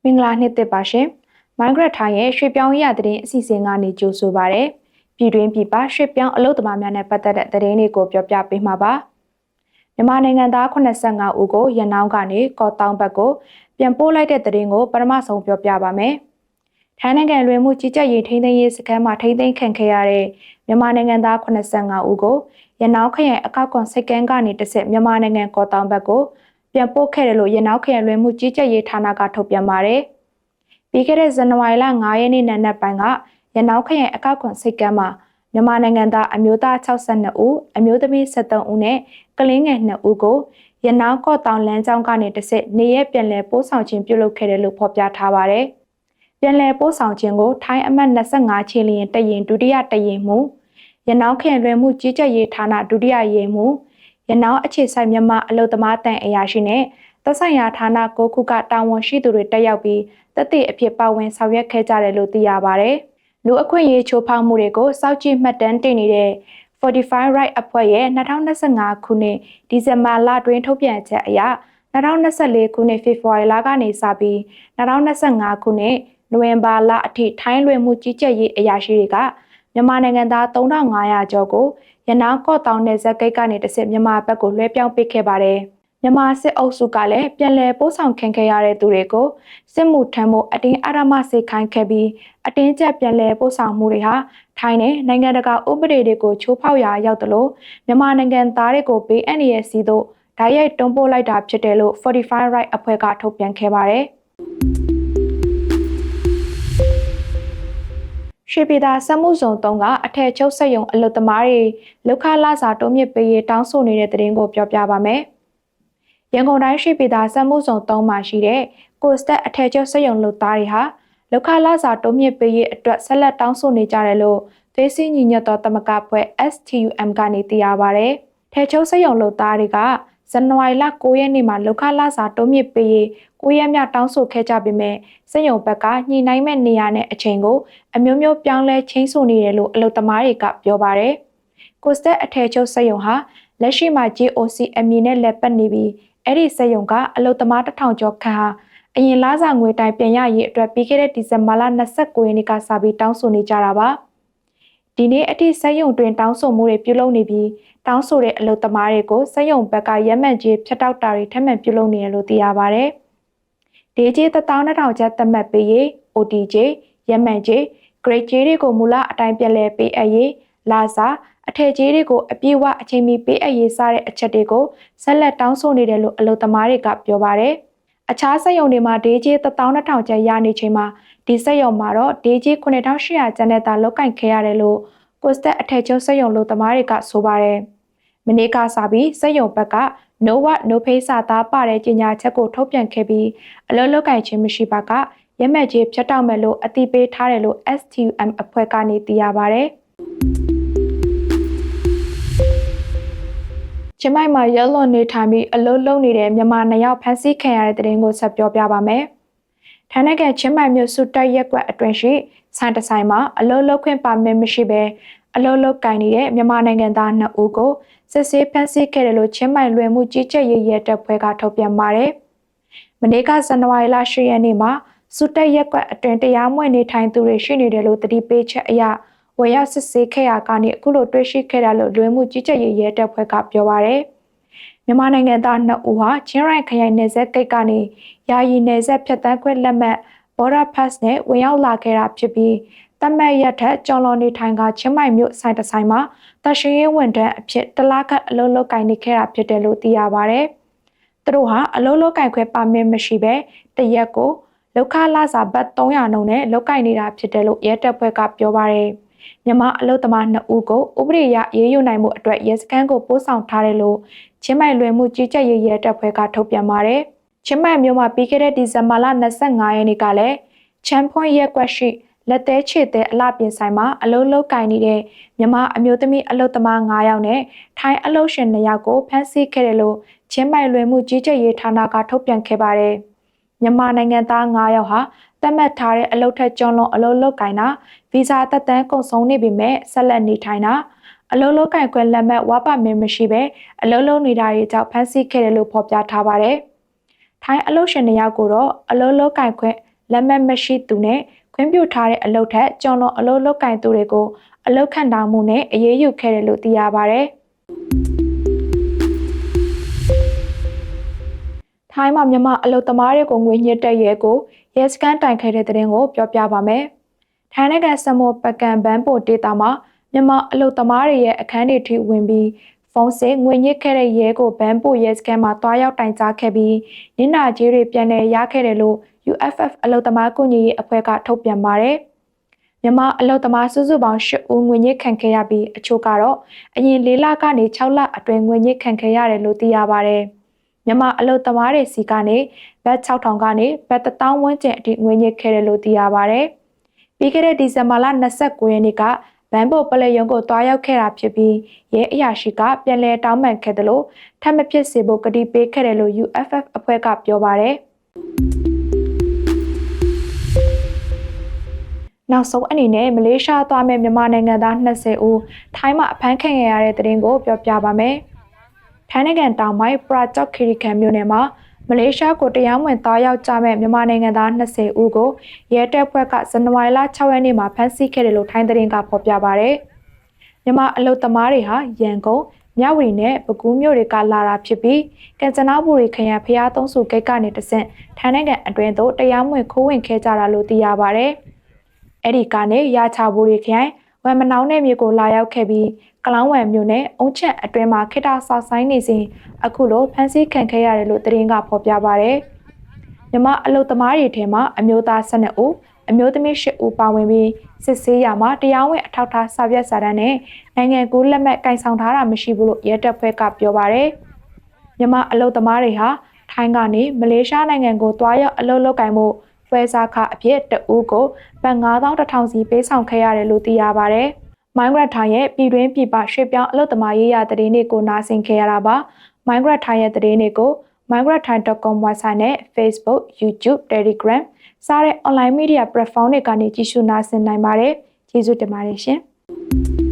မင်္ဂလာနှစ်သစ်ပါရှင်။ Migrant ထိုင်းရဲ့ရွှေပြောင်းရတဲ့အစီအစဉ်ကနေကြိုဆိုပါရစေ။ပြည်တွင်းပြည်ပရွှေပြောင်းအလုပ်သမားများနဲ့ပတ်သက်တဲ့သတင်းတွေကိုပြောပြပေးမှာပါ။မြန်မာနိုင်ငံသား85ဦးကိုရန်နောင်းကနေကော့တောင်းဘက်ကိုပြန်ပို့လိုက်တဲ့သတင်းကိုပထမဆုံးပြောပြပါမယ်။ထိုင်းနိုင်ငံလွှဲမှုကြီးကြပ်ရေးထိန်းသိမ်းရေးစခန်းမှာထိန်းသိမ်းခံခဲ့ရတဲ့မြန်မာနိုင်ငံသား85ဦးကိုရန်နောင်းခရိုင်အကောက်ခွန်စိတ်ကန်းကနေတစ်ဆက်မြန်မာနိုင်ငံကော့တောင်းဘက်ကိုပြန်ပို့ခဲ့တယ်လို့ရန်နောင်းခရိုင်လွှဲမှုကြီးကြပ်ရေးဌာနကထုတ်ပြန်ပါတယ်။ပြီးခဲ့တဲ့ဇန်နဝါရီလ9ရက်နေ့နံနက်ပိုင်းကရန်နောက်ခရိုင်အကောက်ခွန်စိတ်ကမ်းမှာမြန်မာနိုင်ငံသားအမျိုးသား62ဦးအမျိုးသမီး73ဦးနဲ့ကလေးငယ်2ဦးကိုရန်နောက်ကော့တောင်လမ်းကြောင်းကနေတစ်ဆက်နေရက်ပြန်လည်ပို့ဆောင်ခြင်းပြုလုပ်ခဲ့တယ်လို့ဖော်ပြထားပါတယ်။ပြန်လည်ပို့ဆောင်ခြင်းကိုထိုင်းအမှတ်25ချီလျင်တရင်ဒုတိယတရင်မှုရန်နောက်ခရိုင်လွှဲမှုကြီးကြပ်ရေးဌာနဒုတိယရေးမှုရန်နောက်အခြေဆိုင်မြန်မာအလုပ်သမားတန်အရာရှိနဲ့သက်ဆိုင်ရာဌာန9ခုကတာဝန်ရှိသူတွေတက်ရောက်ပြီးတသိအဖြစ်ပါဝင်ဆောင်ရွက်ခဲ့ကြတယ်လို့သိရပါတယ်။လူအခွင့်အရေးချိုးဖောက်မှုတွေကိုစောင့်ကြည့်မှတ်တမ်းတင်နေတဲ့ Fortify Right အဖွဲ့ရဲ့2025ခုနှစ်ဒီဇင်ဘာလတွင်ထုတ်ပြန်ချက်အရ2024ခုနှစ်ဖေဖော်ဝါရီလကနေစပြီး2025ခုနှစ်နိုဝင်ဘာလအထိထိုင်းလွှဲမှုကြီးကြပ်ရေးအရာရှိတွေကမြန်မာနိုင်ငံသား3500ကျော်ကိုရနောင်းကော့တောင်နယ်စပ်ဂိတ်ကနေတစ်ဆင့်မြန်မာဘက်ကိုလွှဲပြောင်းပေးခဲ့ပါတယ်။မြန်မာစစ်အုပ်စုကလည်းပြန်လည်ပို့ဆောင်ခံခဲ့ရတဲ့သူတွေကိုစစ်မှုထမ်းဖို့အတင်းအဓမ္မစေခိုင်းခဲ့ပြီးအတင်းကျပ်ပြန်လည်ပို့ဆောင်မှုတွေဟာထိုင်းနဲ့နိုင်ငံတကာဥပဒေတွေကိုချိုးဖောက်ရာရောက်တယ်လို့မြန်မာနိုင်ငံသားတွေကိုဘေးအန္တရာယ်စီသို့ဓာတ်ရိုက်တွန်းပို့လိုက်တာဖြစ်တယ်လို့ Fortify Right အဖွဲ့ကထုတ်ပြန်ခဲ့ပါတယ်။ရွှေပြည်သာစက်မှုဇုံ3ကအထက်ချုပ်စက်ရုံအလုပ်သမားတွေလောက်ခလာစာတိုးမြင့်ပေးရေးတောင်းဆိုနေတဲ့သတင်းကိုပြောပြပါမယ်။ရန်ကုန်တိုင်းရွှေပြည်သာစက်မှုဇုံ3မှာရှိတဲ့ကိုစတက်အထက်ချုပ်စက်ရုံလုပ်သားတွေဟာလောက်ခလာစာတိုးမြင့်ပေးရေးအတွက်ဆက်လက်တောင်းဆိုနေကြတယ်လို့သွေးစည်းညီညွတ်သောတမကဖွဲ့ STUM ကနေသိရပါဗျ။ထက်ချုပ်စက်ရုံလုပ်သားတွေကဇန်နဝါရီလ9ရက်နေ့မှာလောက်ခလာစာတိုးမြင့်ပေးရေး9ရက်မြတောင်းဆိုခဲ့ကြပေမဲ့စက်ရုံဘက်ကညှိနှိုင်းမဲ့နေရာနဲ့အချိန်ကိုအမျိုးမျိုးပြောင်းလဲချင်းဆိုနေတယ်လို့အလုပ်သမားတွေကပြောပါတယ်။ကိုစတက်အထက်ချုပ်စက်ရုံဟာလက်ရှိမှာ JOC အမည်နဲ့လက်ပတ်နေပြီးအဲ့ဒီစက်ရုံကအလုပ်သမား1000ကျော်ခန့်ဟာအရင်လစာငွေတိုင်းပြန်ရရေးအတွက်ပြီးခဲ့တဲ့ဒီဇင်ဘာလ29ရက်နေ့ကစပြီးတောင်းဆိုနေကြတာပါဒီနေ့အထိစက်ရုံတွင်တောင်းဆိုမှုတွေပြုလုပ်နေပြီးတောင်းဆိုတဲ့အလုပ်သမားတွေကိုစက်ရုံဘက်ကရက်မှန်ကြီးဖြတ်တောက်တာတွေထပ်မံပြုလုပ်နေတယ်လို့သိရပါတယ်ဒေးကြီး12000ကျပ်သတ်မှတ်ပေးရေး OTJ ရက်မှန်ကြီး grade ကြီးတွေကိုမူလအတိုင်းပြန်လည်ပေးအပ်ရေးလာစာအထက်ကြီးတွေကိုအပြည့်အဝအချိန်မီပေးအပ်ရေးစတဲ့အချက်တွေကိုဆက်လက်တောင်းဆိုနေတယ်လို့အလုပ်သမားတွေကပြောပါတယ်။အခြားစက်ရုံတွေမှာဒေးကြီး12000ကျပ်ရနေချိန်မှာဒီစက်ရုံမှာတော့ဒေးကြီး9800ကျပ်နဲ့သာလောက်ကင်ခဲ့ရတယ်လို့ကိုစတက်အထက်ချုပ်စက်ရုံလုပ်သမားတွေကဆိုပါတယ်။မနေ့ကစပြီးစက်ရုံဘက်က No Work No Pay စာသားပါတဲ့ကြေညာချက်ကိုထုတ်ပြန်ခဲ့ပြီးအလုပ်လုပ်ကင်ခြင်းမရှိပါကရက်မှတ်ကြီးဖြတ်တောက်မယ်လို့အသိပေးထားတယ်လို့ STUM အဖွဲ့ကနေသိရပါတယ်။ချင်းမိုင်မှာရဲလွန်နေထိုင်ပြီးအလုပ်လုပ်နေတဲ့မြန်မာ2ယောက်ဖမ်းဆီးခံရတဲ့တဲ့တင်ကိုဆက်ပြောပြပါမယ်။ထိုင်းနိုင်ငံချင်းမိုင်မြို့စုတက်ရက်ကွက်အတွင်းရှိဆိုင်တဆိုင်မှာအလုပ်လုပ်ခွင့်ပါမစ်မရှိဘဲအလုပ်လုပ်ကိုင်နေတဲ့မြန်မာနိုင်ငံသား2ဦးကိုစစ်ဆေးဖမ်းဆီးခဲ့တယ်လို့ချင်းမိုင်လွှဲမှုကြီးကြပ်ရေးရဲတပ်ဖွဲ့ကထုတ်ပြန်ပါတယ်။မနေ့ကဇန်နဝါရီလ10ရက်နေ့မှာစုတက်ရက်ကွက်အတွင်းတရားမဝင်နေထိုင်သူတွေရှိနေတယ်လို့တတိပေးချက်အရဝယ်ရောက်စစ်ဆေးခဲ့ရကနေအခုလိုတွေ့ရှိခဲ့တာလို့လွှဲမှုကြီးကြပ်ရေးရဲတပ်ဖွဲ့ကပြောပါရယ်မြန်မာနိုင်ငံသား2ဦးဟာချင်းရိုင်ခရိုင်နယ်စပ်ဂိတ်ကနေယာယီနယ်စပ်ဖြတ်သန်းခွင့်လက်မှတ် Border Pass နဲ့ဝင်ရောက်လာခဲ့တာဖြစ်ပြီးတမတ်ရက်ထက်ကျော်လွန်နေထိုင်ကချင်းမိုင်မြို့ဆိုင်တဆိုင်မှာတရှိရေးဝန်ထမ်းအဖြစ်တလားကအလုပ်လုပ်ကိုင်နေခဲ့တာဖြစ်တယ်လို့သိရပါဗျ။သူတို့ဟာအလုပ်လုပ်ကိုင်ခွင့်ပါမစ်မရှိဘဲတရက်ကိုလောက်ခလာစာဘတ်300နှုန်းနဲ့လုပ်ကိုင်နေတာဖြစ်တယ်လို့ရဲတပ်ဖွဲ့ကပြောပါရယ်မြန်မာအလုပ်သမား2ဦးကိုဥပဒေအရရေးယူနိုင်မှုအတွက်ရဲစခန်းကိုပို့ဆောင်ထားတယ်လို့ချင်းမိုင်လွှဲမှုကြီးကြပ်ရေးရဲတပ်ဖွဲ့ကထုတ်ပြန်ပါတယ်။ချင်းမိုင်မြို့မှာပြီးခဲ့တဲ့ဒီဇင်ဘာလ25ရက်နေ့ကလည်းချမ်ဖွန်ရက်ကွက်ရှိလက်သေးခြေသေးအလှပြင်ဆိုင်မှာအလုပ်လုပ်ကိုင်နေတဲ့မြန်မာအမျိုးသမီးအလုပ်သမား9ယောက်နဲ့ထိုင်းအလုပ်ရှင်2ယောက်ကိုဖမ်းဆီးခဲ့တယ်လို့ချင်းမိုင်လွှဲမှုကြီးကြပ်ရေးဌာနကထုတ်ပြန်ခဲ့ပါတယ်။မြန်မာနိုင်ငံသား9ယောက်ဟာသတ်မှတ်ထားတဲ့အလုပ်ထက်ကျော်လွန်အလုပ်လုပ်ကိုင်တာဗီဇာသက်တမ်းကုန်ဆုံးနေပေမဲ့ဆက်လက်နေထိုင်တာအလုပ်လုပ်ကိုင်ခွင့်လက်မှတ်ဝါပါမင်မရှိဘဲအလုပ်လုပ်နေတာတွေကြောင့်ဖမ်းဆီးခဲ့တယ်လို့ဖော်ပြထားပါတယ်။ထိုင်းအလုပ်ရှင်2ယောက်ကိုတော့အလုပ်လုပ်ကိုင်ခွင့် လက်မှတ်မရှိသူနဲ့ခွင့်ပြုထားတဲ့အလုပ်ထက်ကျော်လွန်အလုပ်လုပ်ကင်သူတွေကိုအလုပ်ခန့်ထားမှုနဲ့အရေးယူခဲ့တယ်လို့သိရပါတယ်။ထိုင်းမှာမြန်မာအလုပ်သမားတွေကိုငွေညှစ်တဲ့ရဲကိုရဲစခန်းတိုင်ခဲ့တဲ့တဲ့တင်ကိုပြောပြပါမယ်။ထိုင်းနိုင်ငံစမောပကံဘန်းပိုဒေတာမှာမြန်မာအလုပ်သမားတွေရဲ့အခန်းတွေထိဝင်ပြီးဖုန်းစစ်ငွေညှစ်ခဲ့တဲ့ရဲကိုဘန်းပိုရဲစခန်းမှာတွားရောက်တိုင်ကြားခဲ့ပြီးနင်းနာကြီးတွေပြန်လည်ရခဲ့တယ်လို့ UFF အလုပ်သမားကူညီရေးအဖွဲ့ကထုတ်ပြန်ပါတယ်။မြန်မာအလုပ်သမားစုစုပေါင်း8ဦးငွေညှစ်ခံခဲ့ရပြီးအချို့ကတော့အရင်4လကနေ6လအတွင်းငွေညှစ်ခံခဲ့ရတယ်လို့သိရပါတယ်။မြန်မာအလုပ်သမားတွေစီကနေဘတ်6000ကနေဘတ်1000ဝန်းကျင်အထိငွေညှစ်ခဲ့တယ်လို့သိရပါတယ်။ပြီးခဲ့တဲ့ဒီဇင်ဘာလ29ရက်နေ့ကဘန်ဘိုပလဲရုံကိုတွားရောက်ခဲ့တာဖြစ်ပြီးရဲအရာရှိကပြန်လည်တောင်းပန်ခဲ့တယ်လို့ထပ်မဖြစ်စေဖို့ကတိပေးခဲ့တယ်လို့ UFF အဖွဲ့ကပြောပါတယ်။နောက်ဆုံးအနေနဲ့မလေးရှားသွားမဲ့မြန်မာနိုင်ငံသား20ဦးထိုင်းမှာအဖမ်းခံရတဲ့တဲ့တင်ကိုပြောပြပါမယ်။ထိုင်းနိုင်ငံတောင်ပိုင်းပရာကျော့ခီရီကန်မြို့နယ်မှာမလေးရှားကိုတရားဝင်သွားရောက်ကြမဲ့မြန်မာနိုင်ငံသား20ဦးကိုရဲတပ်ဖွဲ့ကဇန်နဝါရီလ6ရက်နေ့မှာဖမ်းဆီးခဲ့တယ်လို့ထိုင်းသတင်းကဖော်ပြပါဗျ။မြန်မာအလုပ်သမားတွေဟာရန်ကုန်မြဝတီနဲ့ပဲခူးမြို့တွေကလာတာဖြစ်ပြီးကမ်ချနဘူရီခရိုင်ဖျားသုံးစုဂိတ်ကနေတဆင့်ထိုင်းနိုင်ငံအတွင်းသို့တရားမဝင်ခိုးဝင်ခဲ့ကြတာလို့သိရပါဗျ။အဲ့ဒီကနေရာချဘူရီခရိုင်ဝမ်မနောင်းနယ်မြို့ကိုလာရောက်ခဲ့ပြီးကလောင်းဝမ်မြို့နယ်အုံချက်အတွင်းမှာခိတ္တဆောက်ဆိုင်နေစဉ်အခုလိုဖမ်းဆီးခံခဲ့ရတယ်လို့သတင်းကဖော်ပြပါဗျ။မြန်မာအလုပ်သမားတွေထဲမှာအမျိုးသား12ဦးအမျိုးသမီး10ဦးပါဝင်ပြီးစစ်ဆေးရမှာတရားဝင်အထောက်အထားစာရွက်စာတမ်းနဲ့နိုင်ငံကူးလက်မှတ်ကင်ဆောင်ထားတာမရှိဘူးလို့ရဲတပ်ဖွဲ့ကပြောပါဗျ။မြန်မာအလုပ်သမားတွေဟာထိုင်းကနေမလေးရှားနိုင်ငံကိုတွားရောက်အလုပ်လုပ်ကင်မှုပွဲစားခအဖြစ်တဦးကိုဘတ်9100စီပေးဆောင်ခဲ့ရတယ်လို့သိရပါဗျ။ Migrant Thai ရဲ့ပြည်တွင်းပြည်ပရွှေ့ပြောင်းအလုပ်သမားရေးရာသတင်းတွေကိုနားဆင်ခဲ့ရတာပါ။ Migrant Thai ရဲ့သတင်းတွေကို migrantthai.com website နဲ့ Facebook, YouTube, Telegram စတဲ့ online media platform တွေကနေကြည့်ရှုနားဆင်နိုင်ပါတယ်။ကျေးဇူးတင်ပါတယ်ရှင်။